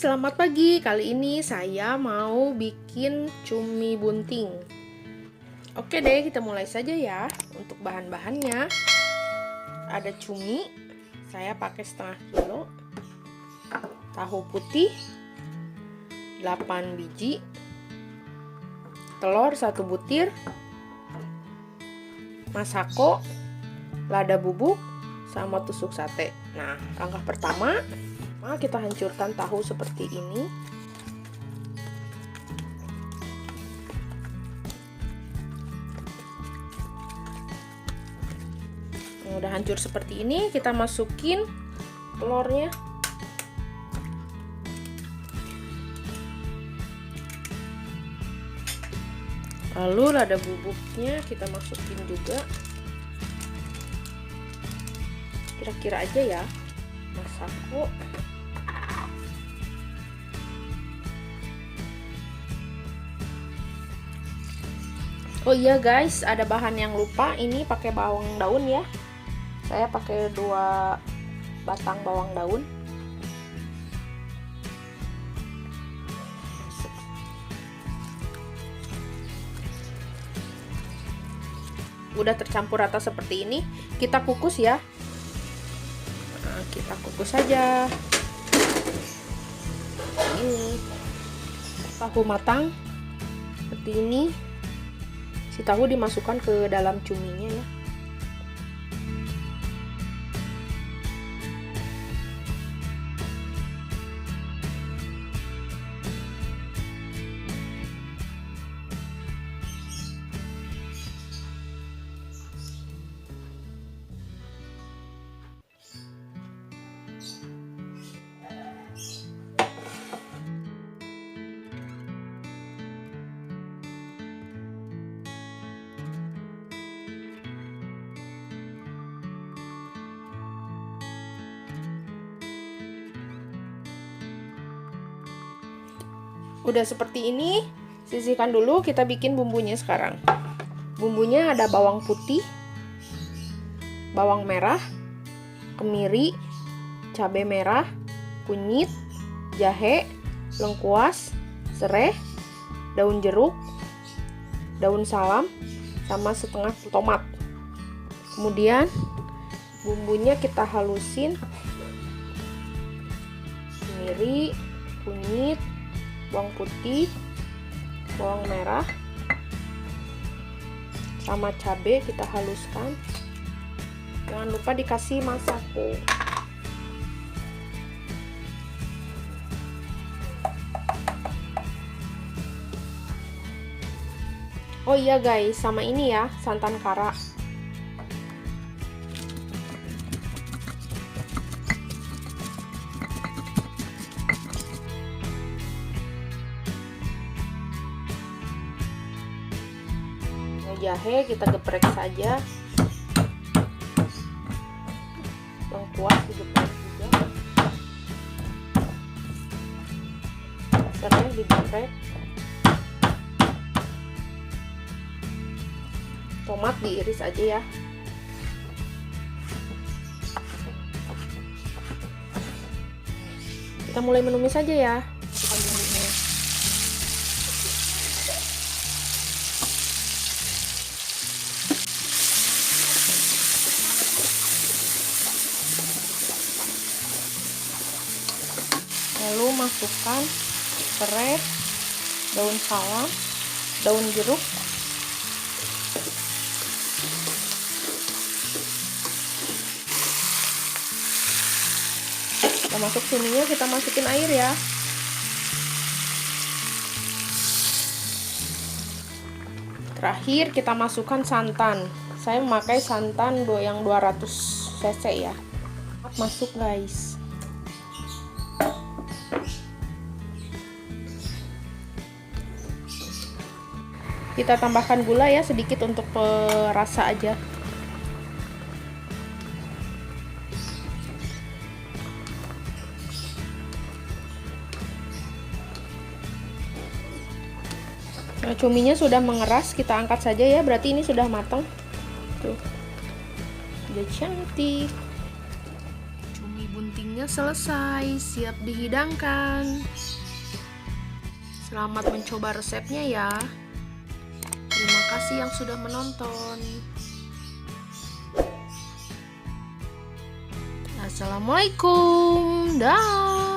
selamat pagi. Kali ini saya mau bikin cumi bunting. Oke deh, kita mulai saja ya. Untuk bahan-bahannya, ada cumi, saya pakai setengah kilo, tahu putih 8 biji, telur 1 butir, masako, lada bubuk, sama tusuk sate. Nah, langkah pertama, kita hancurkan tahu seperti ini. Nah, udah hancur seperti ini, kita masukin telurnya. Lalu lada bubuknya kita masukin juga. Kira-kira aja ya. Masako. Oh iya guys, ada bahan yang lupa, ini pakai bawang daun ya. Saya pakai 2 batang bawang daun. Udah tercampur rata seperti ini, kita kukus ya. Nah, kita kukus saja. Ini tahu matang seperti ini. Si tahu dimasukkan ke dalam cuminya ya. Udah seperti ini, sisihkan dulu, kita bikin bumbunya sekarang. Bumbunya ada bawang putih, bawang merah, kemiri, cabai merah, kunyit, jahe, lengkuas, serai, daun jeruk, daun salam, sama setengah tomat. Kemudian bumbunya kita halusin, kemiri, kunyit, bawang putih, bawang merah, sama cabai kita haluskan. Jangan lupa dikasih masako. Oh iya guys, sama ini ya, santan kara. Jahe kita geprek saja, lengkuas digeprek juga, serai digeprek, tomat diiris aja ya. Kita mulai menumis saja ya. Lalu masukkan serai, daun salam, daun jeruk, kita masuk cuminya, kita masukin air ya. Terakhir kita masukkan santan. Saya memakai santan yang 200 cc ya. Masuk guys. Kita tambahkan gula ya, sedikit untuk perasa aja. Nah, cuminya sudah mengeras, kita angkat saja ya, berarti ini sudah matang. Tuh. Udah cantik. Cumi buntingnya selesai, siap dihidangkan. Selamat mencoba resepnya ya. Terima kasih yang sudah menonton. Assalamualaikum. Dah.